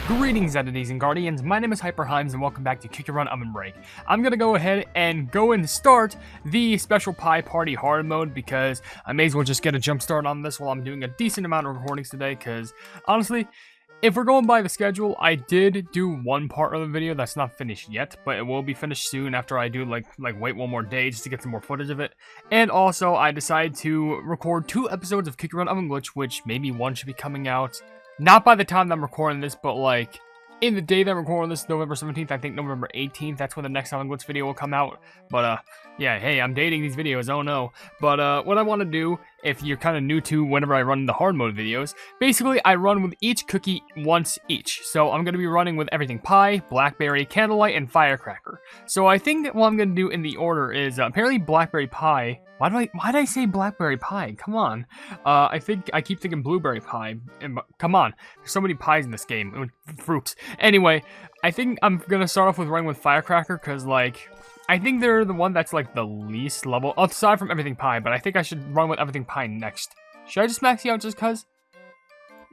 Greetings, entities and guardians. My name is HyperHimes, and welcome back to Kick Your Run OvenBreak. I'm gonna go ahead and start the Special Pie Party hard mode because I may as well just get a jump start on this while I'm doing a decent amount of recordings today. Because honestly, if we're going by the schedule, I did do one part of the video that's not finished yet, but it will be finished soon after I do like wait one more day just to get some more footage of it. And also, I decided to record 2 episodes of Kick Your Run OvenGlitch, which maybe one should be coming out. Not by the time that I'm recording this, but like in the day that I'm recording this, November 17th, I think November 18th, that's when the next OvenGlitch video will come out. But yeah, hey, I'm dating these videos, oh no. But what I want to do, if you're kind of new to whenever I run the hard mode videos, basically I run with each cookie once each. So I'm going to be running with everything Pie, Blackberry, Candlelight, and Firecracker. So I think what I'm going to do in the order is apparently Blackberry Pie. Why did I say Blackberry Pie? Come on. I keep thinking Blueberry Pie. Come on. There's so many pies in this game. Fruits. Anyway, I think I'm going to start off with running with Firecracker because, like, I think they're the one that's, like, the least level. Aside from Everything Pie, but I think I should run with Everything Pie next. Should I just max you out just because?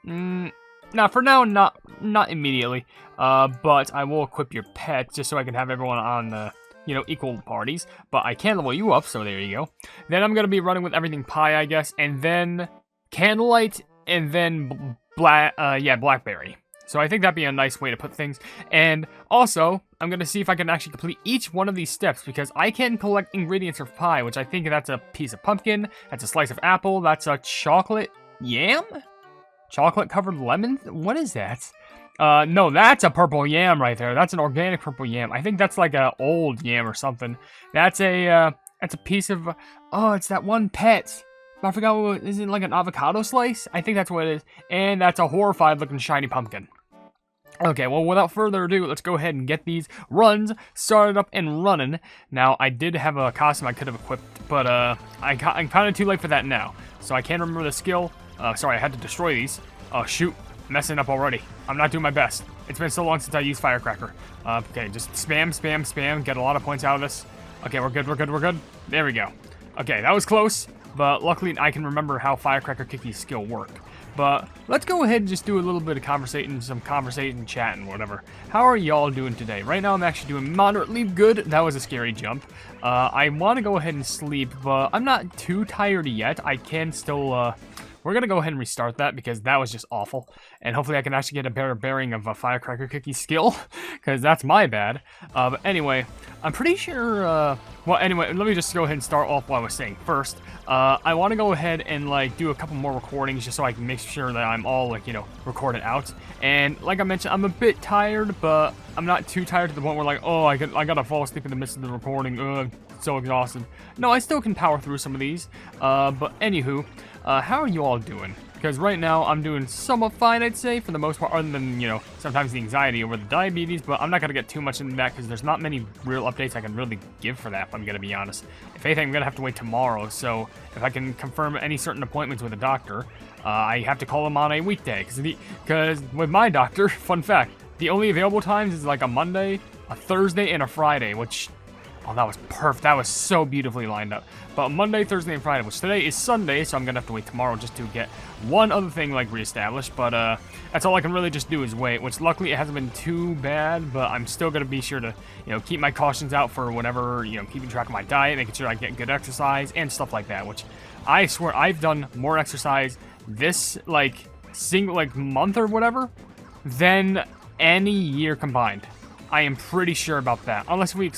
Nah, for now, not immediately. But I will equip your pet just so I can have everyone on equal parties, but I can level you up, so there you go. Then I'm going to be running with Everything Pie, I guess, and then Candlelight, and then Blackberry. So I think that'd be a nice way to put things. And also, I'm going to see if I can actually complete each one of these steps, because I can collect ingredients for pie, which I think that's a piece of pumpkin, that's a slice of apple, that's a chocolate yam? Chocolate covered lemon? What is that? No, that's a purple yam right there. That's an organic purple yam. I think that's like an old yam or something. That's a piece of, oh, it's that one pet. I forgot what, is it like an avocado slice? I think that's what it is. And that's a horrified looking shiny pumpkin. Okay, well, without further ado, let's go ahead and get these runs started up and running. Now, I did have a costume I could have equipped, but I'm kind of too late for that now. So I can't remember the skill. Sorry, I had to destroy these. Oh, shoot. Messing up already. I'm not doing my best. It's been so long since I used Firecracker. Okay, just spam. Get a lot of points out of this. Okay, we're good. There we go. Okay, that was close, but luckily I can remember how Firecracker Kiki's skill work. But let's go ahead and just do a little bit of conversation, chatting, whatever. How are y'all doing today? Right now I'm actually doing moderately good. That was a scary jump. I want to go ahead and sleep, but I'm not too tired yet. I can still, we're going to go ahead and restart that because that was just awful. And hopefully I can actually get a better bearing of a Firecracker Cookie skill, because that's my bad. But anyway, I'm pretty sure, well, anyway, let me just go ahead and start off what I was saying first. I want to go ahead and, like, do a couple more recordings just so I can make sure that I'm all, like, recorded out. And like I mentioned, I'm a bit tired, but I'm not too tired to the point where, like, oh, I gotta fall asleep in the midst of the recording. So exhausted. No, I still can power through some of these. But anywho, how are you all doing? Because right now, I'm doing somewhat fine, I'd say, for the most part, other than, sometimes the anxiety over the diabetes, but I'm not going to get too much into that, because there's not many real updates I can really give for that, if I'm going to be honest. If anything, I'm going to have to wait tomorrow, so if I can confirm any certain appointments with a doctor, I have to call them on a weekday, because with my doctor, fun fact, the only available times is like a Monday, a Thursday, and a Friday, which... oh, that was perfect. That was so beautifully lined up. But Monday, Thursday, and Friday, which today is Sunday, so I'm going to have to wait tomorrow just to get one other thing, like, reestablished. But that's all I can really just do is wait, which luckily it hasn't been too bad, but I'm still going to be sure to, keep my cautions out for whatever, keeping track of my diet, making sure I get good exercise, and stuff like that, which I swear I've done more exercise this, month or whatever than any year combined. I am pretty sure about that, unless we,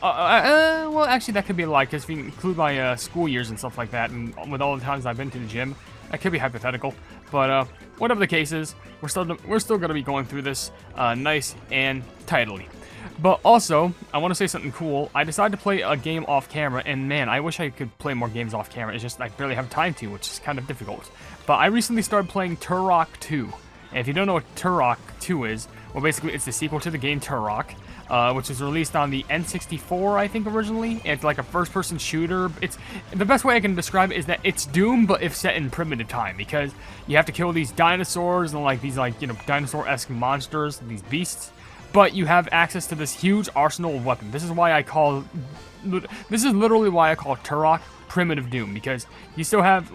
well, actually, that could be a lie, because if you include my school years and stuff like that, and with all the times I've been to the gym, that could be hypothetical. But whatever the case is, we're still going to be going through this nice and tidily. But also, I want to say something cool. I decided to play a game off camera, and man, I wish I could play more games off camera. It's just I barely have time to, which is kind of difficult. But I recently started playing Turok 2. And if you don't know what Turok 2 is, well, basically, it's the sequel to the game Turok. Which was released on the N64, I think, originally. It's like a first-person shooter. It's the best way I can describe it is that it's Doom, but if set in primitive time, because you have to kill these dinosaurs and like these dinosaur-esque monsters, these beasts. But you have access to this huge arsenal of weapons. This is literally why I call Turok primitive Doom, because you still have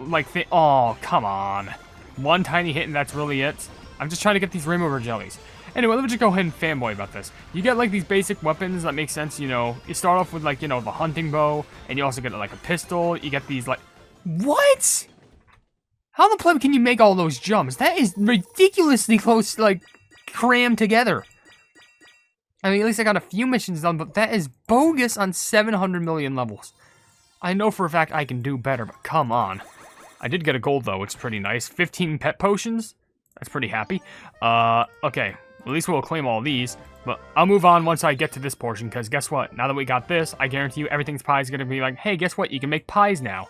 oh, come on, one tiny hit and that's really it. I'm just trying to get these rainbow rare jellies. Anyway, let me just go ahead and fanboy about this. You get, like, these basic weapons that make sense, you know. You start off with, like, you know, the hunting bow, and you also get, like, a pistol. You get these, like... What? How the pleb can you make all those jumps? That is ridiculously close, like, crammed together. I mean, at least I got a few missions done, but that is bogus on 700 million levels. I know for a fact I can do better, but come on. I did get a gold, though, which is pretty nice. 15 pet potions. That's pretty happy. Okay. At least we'll claim all these, but I'll move on once I get to this portion, because guess what? Now that we got this, I guarantee you everything's pie is going to be like, hey, guess what? You can make pies now.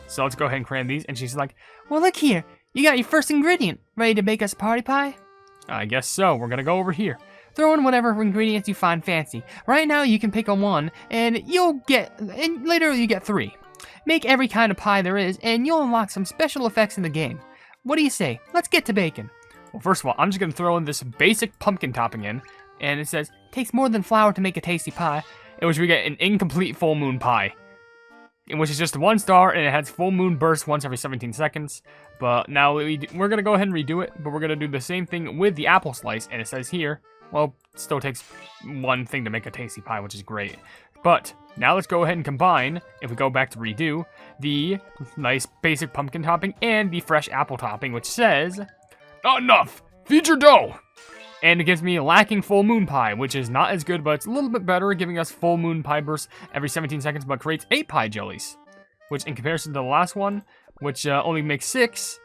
So let's go ahead and cram these, and she's like, well, look here. You got your first ingredient. Ready to make us a party pie? I guess so. We're going to go over here. Throw in whatever ingredients you find fancy. Right now, you can pick a 1, and later you get 3. Make every kind of pie there is, and you'll unlock some special effects in the game. What do you say? Let's get to baking. Well, first of all, I'm just going to throw in this basic pumpkin topping in, and it says, takes more than flour to make a tasty pie, in which we get an incomplete full moon pie, in which is just 1 star, and it has full moon bursts once every 17 seconds, but now we're going to go ahead and redo it, but we're going to do the same thing with the apple slice, and it says here, well, it still takes 1 thing to make a tasty pie, which is great, but now let's go ahead and combine, if we go back to redo, the nice basic pumpkin topping and the fresh apple topping, which says... Not enough! Feed your dough! And it gives me lacking full moon pie, which is not as good, but it's a little bit better, giving us full moon pie bursts every 17 seconds, but creates 8 pie jellies. Which, in comparison to the last one, which only makes 6,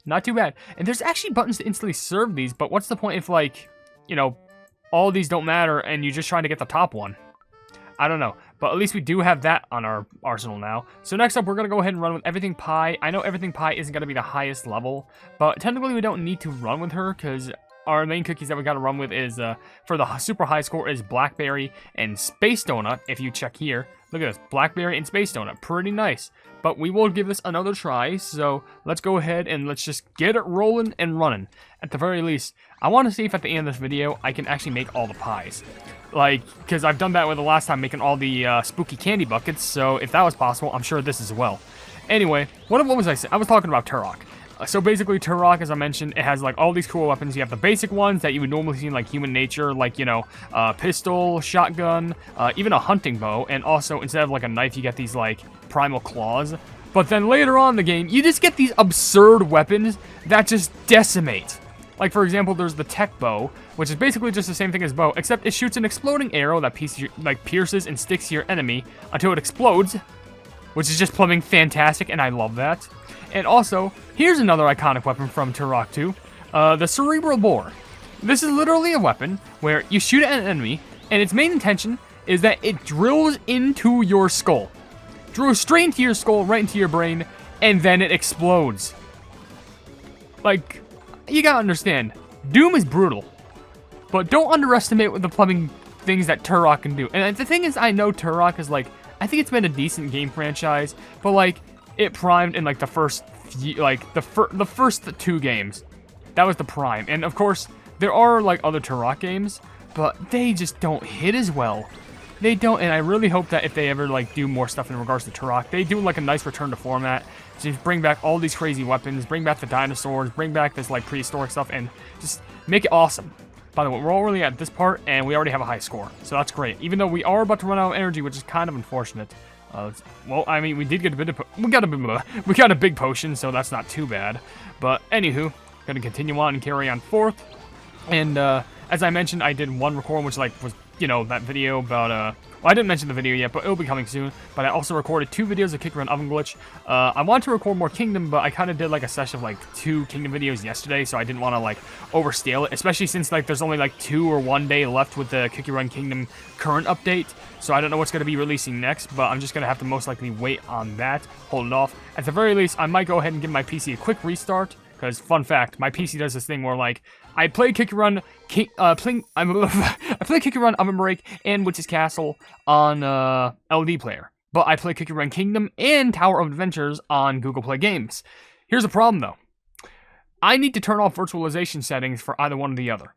not too bad. And there's actually buttons to instantly serve these, but what's the point if, like, you know, all these don't matter and you're just trying to get the top one? I don't know, but at least we do have that on our arsenal now. So next up, we're going to go ahead and run with Everything Pie. I know Everything Pie isn't going to be the highest level, but technically we don't need to run with her, because our main cookies that we got to run with is, for the super high score, is Blackberry and Space Donut, if you check here. Look at this, Blackberry and Space Donut, pretty nice. But we will give this another try, so let's go ahead and let's just get it rolling and running. At the very least, I want to see if at the end of this video, I can actually make all the pies. Like, because I've done that with the last time, making all the spooky candy buckets, so if that was possible, I'm sure this as well. Anyway, what was I saying? I was talking about Turok. So basically, Turok, as I mentioned, it has like all these cool weapons. You have the basic ones that you would normally see in like human nature, like, you know, pistol, shotgun, even a hunting bow, and also instead of like a knife, you get these like primal claws. But then later on in the game, you just get these absurd weapons that just decimate. Like, for example, there's the tech bow, which is basically just the same thing as bow, except it shoots an exploding arrow that pierces and sticks to your enemy until it explodes, which is just plumbing fantastic, and I love that. And also, here's another iconic weapon from Turok 2, the Cerebral Bore. This is literally a weapon where you shoot at an enemy, and its main intention is that it drills into your skull. Drills straight into your skull, right into your brain, and then it explodes. Like... You gotta understand, Doom is brutal, but don't underestimate what the plumbing things that Turok can do. And the thing is, I know Turok is like, I think it's been a decent game franchise, but like, it primed in like the first few, like the first 2 games. That was the prime. And of course, there are like other Turok games, but they just don't hit as well. They don't, and I really hope that if they ever like do more stuff in regards to Turok, they do like a nice return to format. Just bring back all these crazy weapons, bring back the dinosaurs, bring back this like prehistoric stuff, and just make it awesome. By the way, we're already at this part, and we already have a high score, so that's great. Even though we are about to run out of energy, which is kind of unfortunate. Well, I mean, we did get a bit of we got a big potion, so that's not too bad. But anywho, gonna continue on and carry on forth. And as I mentioned, I did one record, which like was, you know, that video about well, I didn't mention the video yet, but it'll be coming soon. But I also recorded 2 videos of Kick Run Oven Glitch. I wanted to record more Kingdom, but I kind of did like a session of like 2 Kingdom videos yesterday, so I didn't want to like overscale it, especially since like there's only like 2 or 1 day left with the Kick Run Kingdom current update. So I don't know what's going to be releasing next, but I'm just going to have to most likely wait on that, hold it off. At the very least, I might go ahead and give my PC a quick restart. Because, fun fact, my PC does this thing where, like, I play Kick Run, I play Kick Run OvenBreak and Witch's Castle on LD Player. But I play Kick Run Kingdom and Tower of Adventures on Google Play Games. Here's the problem, though. I need to turn off virtualization settings for either one or the other.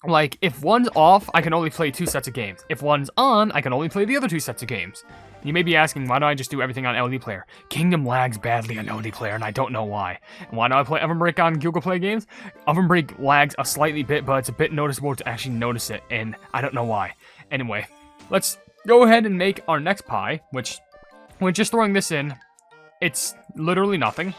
like, if one's off, I can only play 2 sets of games. If one's on, I can only play the other 2 sets of games. You may be asking, why don't I just do everything on LD Player? Kingdom lags badly on LD Player, and I don't know why. And why do I play OvenBreak on Google Play Games? OvenBreak lags a slightly bit, but it's a bit noticeable to actually notice it, and I don't know why. Anyway, let's go ahead and make our next pie, which, when just throwing this in, it's literally nothing.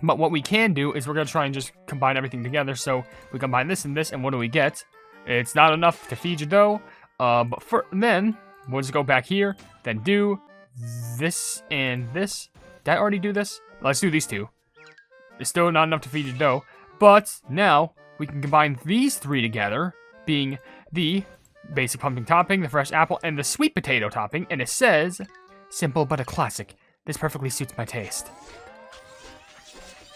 But what we can do is we're going to try and just combine everything together. So we combine this, and what do we get? It's not enough to feed your dough, but then we'll just go back here, then do this and this. Did I already do this? Let's do these 2. It's still not enough to feed your dough, but now we can combine these 3 together, being the basic pumpkin topping, the fresh apple, and the sweet potato topping, and it says, simple but a classic. This perfectly suits my taste.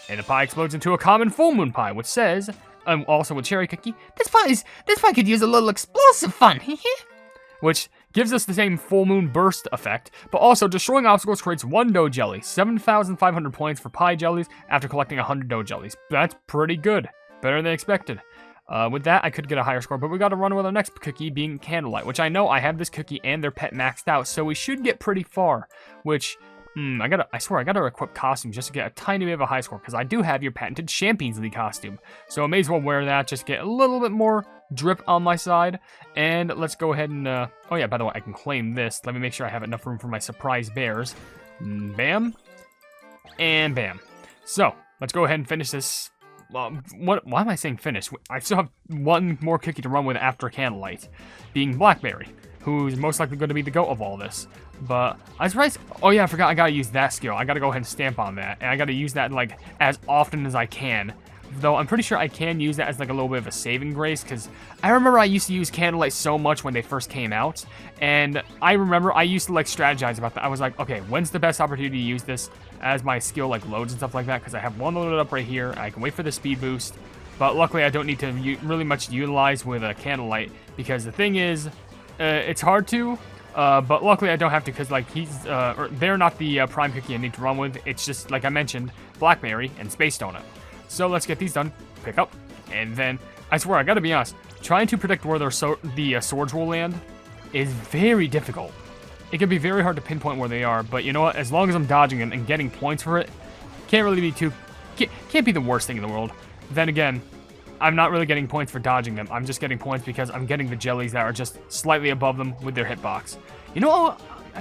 And the pie explodes into a common full moon pie, which says, also with cherry cookie, this pie could use a little explosive fun, which gives us the same full moon burst effect, but also destroying obstacles creates 1 dough jelly, 7,500 points for pie jellies after collecting 100 dough jellies. That's pretty good, better than expected. With that, I could get a higher score, but we got to run with our next cookie being Candlelight, which I know I have this cookie and their pet maxed out, so we should get pretty far, which... I swear, I gotta equip costumes just to get a tiny bit of a high score, because I do have your patented Champions League costume. So I may as well wear that, just get a little bit more drip on my side. And let's go ahead and, oh yeah, by the way, I can claim this. Let me make sure I have enough room for my surprise bears. Bam. And bam. So, let's go ahead and finish this. Why am I saying finish? I still have 1 more cookie to run with after Candlelight, being Blackberry, who's most likely going to be the GOAT of all this. But I was surprised. Oh yeah, I forgot I gotta use that skill. I gotta go ahead and stamp on that, and I gotta use that like as often as I can. Though I'm pretty sure I can use that as like a little bit of a saving grace, because I remember I used to use Candlelight so much when they first came out, and I remember I used to like strategize about that. I was like, okay, when's the best opportunity to use this as my skill like loads and stuff like that? Because I have 1 loaded up right here. I can wait for the speed boost, but luckily I don't need to really much utilize with a Candlelight, because the thing is, it's hard to. But luckily I don't have to, because like they're not the prime cookie I need to run with. It's just like I mentioned, Blackberry and Space Donut. So let's get these done. Pick up, and then I swear I gotta be honest. Trying to predict where the swords will land is very difficult. It can be very hard to pinpoint where they are, but you know what? As long as I'm dodging them and getting points for it, can't really be can't be the worst thing in the world. Then again, I'm not really getting points for dodging them. I'm just getting points because I'm getting the jellies that are just slightly above them with their hitbox. You know,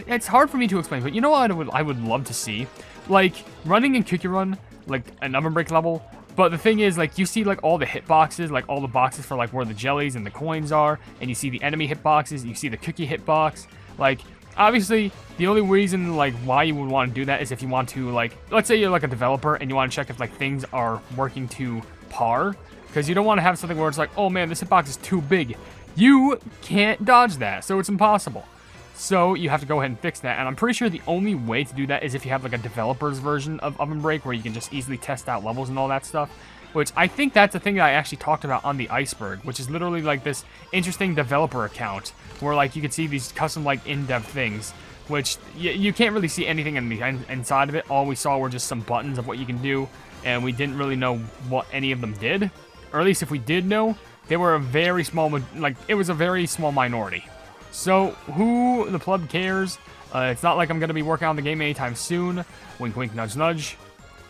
it's hard for me to explain, but you know what I would love to see? Like, running in Cookie Run, like an OvenBreak level, but the thing is, like, you see, like, all the hitboxes, like, all the boxes for, like, where the jellies and the coins are, and you see the enemy hitboxes, you see the cookie hitbox. Like, obviously, the only reason, like, why you would want to do that is if you want to, like, let's say you're, like, a developer, and you want to check if, like, things are working to par. Because you don't want to have something where it's like, oh man, this hitbox is too big. You can't dodge that, so it's impossible. So you have to go ahead and fix that, and I'm pretty sure the only way to do that is if you have like a developer's version of OvenBreak where you can just easily test out levels and all that stuff. Which I think that's the thing that I actually talked about on the iceberg, which is literally like this interesting developer account where like you can see these custom like in-depth things, which you can't really see anything in the inside of it. All we saw were just some buttons of what you can do, and we didn't really know what any of them did. Or at least if we did know, they were a very small, like, it was a very small minority. So, who the pleb cares? It's not like I'm going to be working on the game anytime soon. Wink, wink, nudge, nudge.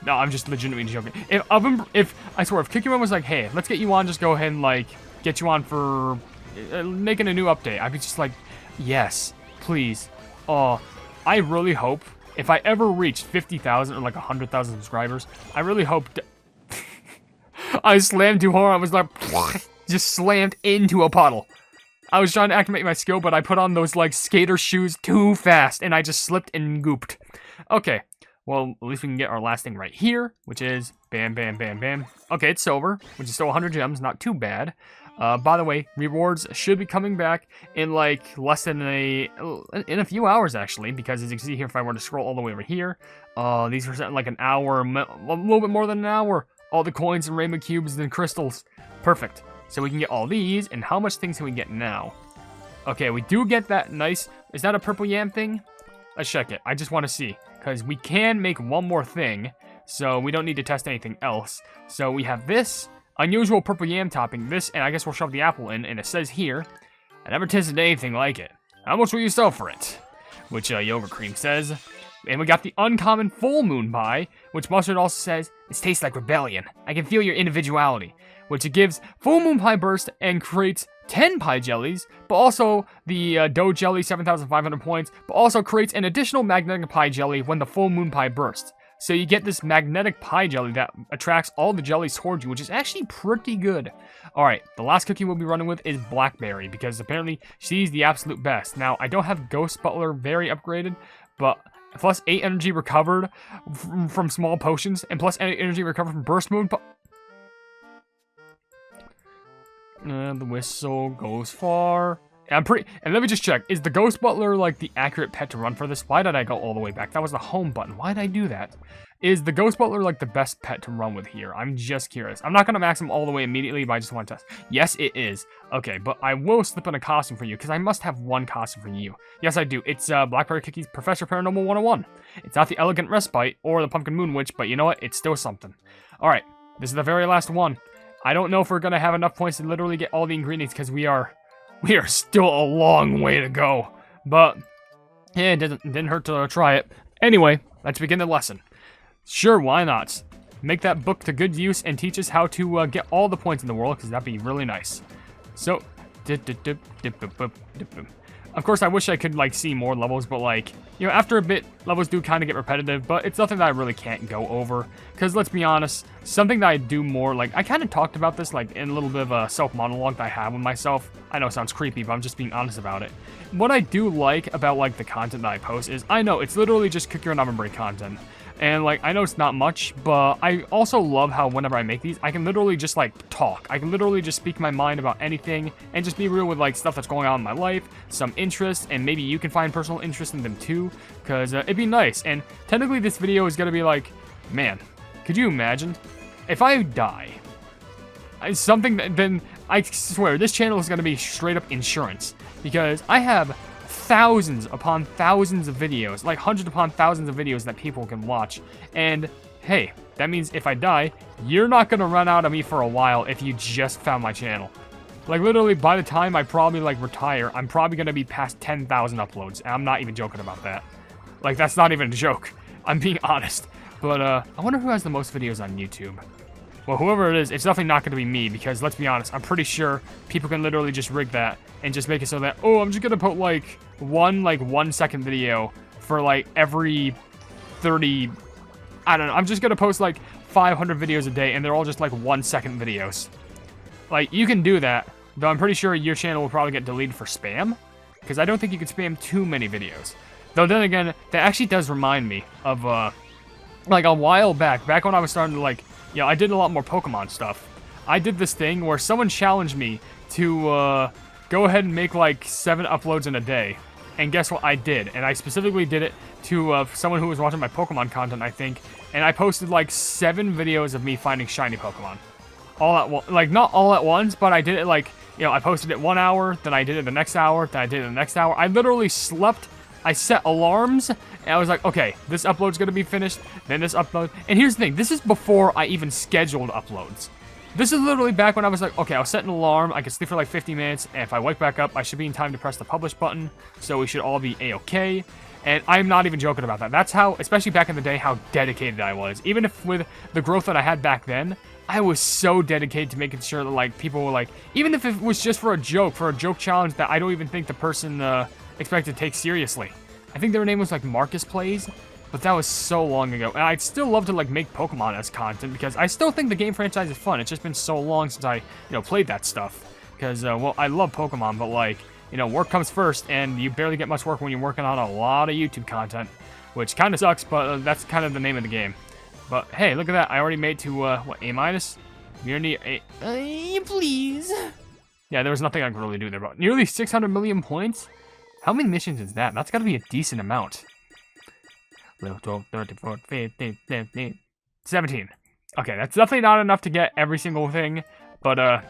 No, I'm just legitimately joking. I swear, if Cookie Run was like, hey, let's get you on, just go ahead and, like, get you on for making a new update, I'd be just like, yes, please. I really hope, if I ever reach 50,000 or, like, 100,000 subscribers, I really hope... I slammed too hard. I was like, just slammed into a puddle. I was trying to activate my skill, but I put on those, like, skater shoes too fast, and I just slipped and gooped. Okay, well, at least we can get our last thing right here, which is bam, bam, bam, bam. Okay, it's silver, which is still 100 gems, not too bad. By the way, rewards should be coming back in, like, less than in a few hours, actually, because as you can see here, if I were to scroll all the way over here, these are like an hour, a little bit more than an hour. All the coins and rainbow cubes and crystals. Perfect. So we can get all these, and how much things can we get now? Okay, we do get that nice... Is that a purple yam thing? Let's check it. I just want to see. Because we can make one more thing, so we don't need to test anything else. So we have this, unusual purple yam topping. This, and I guess we'll shove the apple in, and it says here, I never tasted anything like it. How much will you sell for it? Which yogurt cream says. And we got the uncommon full moon pie, which Mustard also says, it tastes like rebellion. I can feel your individuality. Which it gives full moon pie burst and creates 10 pie jellies, but also the dough jelly, 7,500 points, but also creates an additional magnetic pie jelly when the full moon pie bursts. So you get this magnetic pie jelly that attracts all the jellies towards you, which is actually pretty good. Alright, the last cookie we'll be running with is Blackberry, because apparently she's the absolute best. Now, I don't have Ghost Butler very upgraded, but plus 8 energy recovered from small potions, and plus 8 energy recovered from burst moon. The whistle goes far. And let me just check. Is the Ghost Butler like the accurate pet to run for this? Why did I go all the way back? That was the home button. Why did I do that? Is the Ghost Butler like the best pet to run with here? I'm just curious. I'm not going to max him all the way immediately, but I just want to test. Yes, it is. Okay, but I will slip in a costume for you, because I must have one costume for you. Yes, I do. It's Blackberry Cookie's Professor Paranormal 101. It's not the Elegant Respite or the Pumpkin Moon Witch, but you know what? It's still something. Alright, this is the very last one. I don't know if we're going to have enough points to literally get all the ingredients, because we are still a long way to go. But, yeah, it didn't hurt to try it. Anyway, let's begin the lesson. Sure, why not? Make that book to good use and teach us how to get all the points in the world, because that'd be really nice. So, of course, I wish I could, like, see more levels, but, like, you know, after a bit, levels do kind of get repetitive, but it's nothing that I really can't go over, because let's be honest, something that I do more, like, I kind of talked about this, like, in a little bit of a self-monologue that I have with myself. I know it sounds creepy, but I'm just being honest about it. What I do like about, like, the content that I post is, I know, it's literally just Cook Your Own OvenBreak content. And, like, I know it's not much, but I also love how whenever I make these, I can literally just, like, talk. I can literally just speak my mind about anything and just be real with, like, stuff that's going on in my life, some interest, and maybe you can find personal interest in them too, because it'd be nice. And technically this video is going to be like, man, could you imagine if I die? Then I swear this channel is going to be straight up insurance, because I have thousands upon thousands of videos, like hundreds upon thousands of videos that people can watch. And hey, that means if I die, you're not gonna run out of me for a while if you just found my channel. Like literally by the time I probably like retire, I'm probably gonna be past 10,000 uploads, and I'm not even joking about that. Like that's not even a joke. I'm being honest. But I wonder who has the most videos on YouTube. Well, whoever it is, it's definitely not going to be me, because let's be honest, I'm pretty sure people can literally just rig that and just make it so that, oh, I'm just going to put like one 1 second video for like every 30, I don't know, I'm just going to post like 500 videos a day, and they're all just like 1 second videos. Like, you can do that, though I'm pretty sure your channel will probably get deleted for spam, because I don't think you can spam too many videos. Though then again, that actually does remind me of, like a while back when I was starting to like, you know, I did a lot more Pokemon stuff. I did this thing where someone challenged me to go ahead and make like 7 uploads in a day. And guess what I did? And I specifically did it to someone who was watching my Pokemon content, I think. And I posted like 7 videos of me finding shiny Pokemon. All at once. Like, not all at once, but I did it like, you know, I posted it 1 hour, then I did it the next hour, then I did it the next hour. I literally slept. I set alarms, and I was like, okay, this upload's gonna be finished, then this upload. And here's the thing, this is before I even scheduled uploads. This is literally back when I was like, okay, I'll set an alarm, I can sleep for like 50 minutes, and if I wake back up, I should be in time to press the publish button, so we should all be A-okay. And I'm not even joking about that. That's how, especially back in the day, how dedicated I was. Even if with the growth that I had back then, I was so dedicated to making sure that, like, people were like, even if it was just for a joke challenge that I don't even think the person, expected to take seriously. I think their name was like Marcus Plays, but that was so long ago. And I'd still love to like make Pokemon as content, because I still think the game franchise is fun. It's just been so long since I, you know, played that stuff. Because, well, I love Pokemon, but like, you know, work comes first, and you barely get much work when you're working on a lot of YouTube content, which kind of sucks, but that's kind of the name of the game. But hey, look at that. I already made to, what, A-? Nearly A, please. Yeah, there was nothing I could really do there, but nearly 600 million points? How many missions is that? That's gotta be a decent amount. 12, 13, 14, 15, 16, 17. Okay, that's definitely not enough to get every single thing, but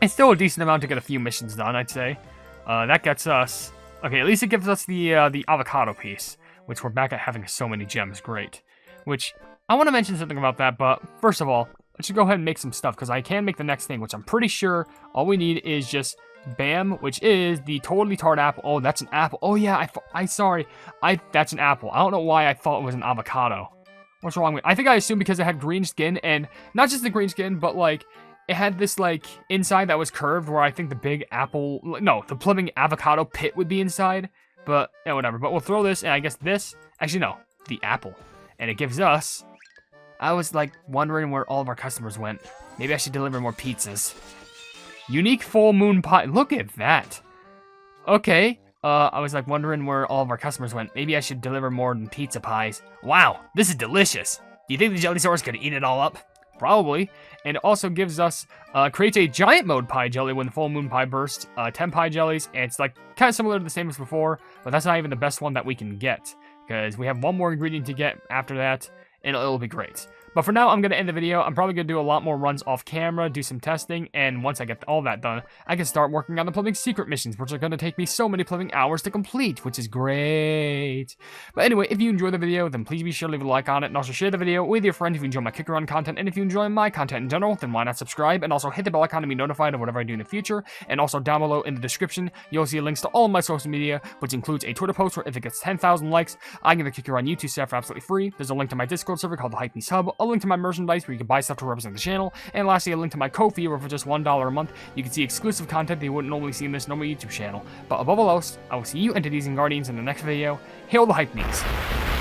it's still a decent amount to get a few missions done, I'd say. That gets us... Okay, at least it gives us the avocado piece, which we're back at having so many gems. Great. Which, I want to mention something about that, but first of all, let's just go ahead and make some stuff, because I can make the next thing, which I'm pretty sure all we need is just bam, which is the totally tart apple. Oh, that's an apple. Oh yeah, that's an apple. I don't know why I thought it was an avocado. What's wrong with it? I think I assumed because it had green skin, and not just the green skin, but like it had this like inside that was curved, where I think the big apple, no, the pluming avocado pit would be inside. But yeah, whatever. But we'll throw this, and I guess this, actually no, the apple, and it gives us. I was like wondering where all of our customers went. Maybe I should deliver more pizzas. Unique full moon pie. Look at that. Okay. I was like wondering where all of our customers went. Maybe I should deliver more than pizza pies. Wow, this is delicious. Do you think the Jellysaurus could eat it all up? Probably. And it also gives us, creates a giant mode pie jelly when the full moon pie bursts. 10 pie jellies. And it's like kind of similar to the same as before, but that's not even the best one that we can get, because we have one more ingredient to get after that, and it'll be great. But for now, I'm going to end the video. I'm probably going to do a lot more runs off camera, do some testing, and once I get all that done, I can start working on the plumbing secret missions, which are going to take me so many plumbing hours to complete, which is great. But anyway, if you enjoyed the video, then please be sure to leave a like on it, and also share the video with your friends if you enjoy my kick run content, and if you enjoy my content in general, then why not subscribe, and also hit the bell icon to be notified of whatever I do in the future, and also down below in the description, you'll see links to all of my social media, which includes a Twitter post where if it gets 10,000 likes, I give the kick run YouTube stuff for absolutely free. There's a link to my Discord server called the Hypenese Hub, a link to my merchandise where you can buy stuff to represent the channel, and lastly a link to my Ko-fi where for just $1 a month you can see exclusive content that you wouldn't normally see in this normal YouTube channel. But above all else, I will see you entities and guardians in the next video. Hail the Hypenese!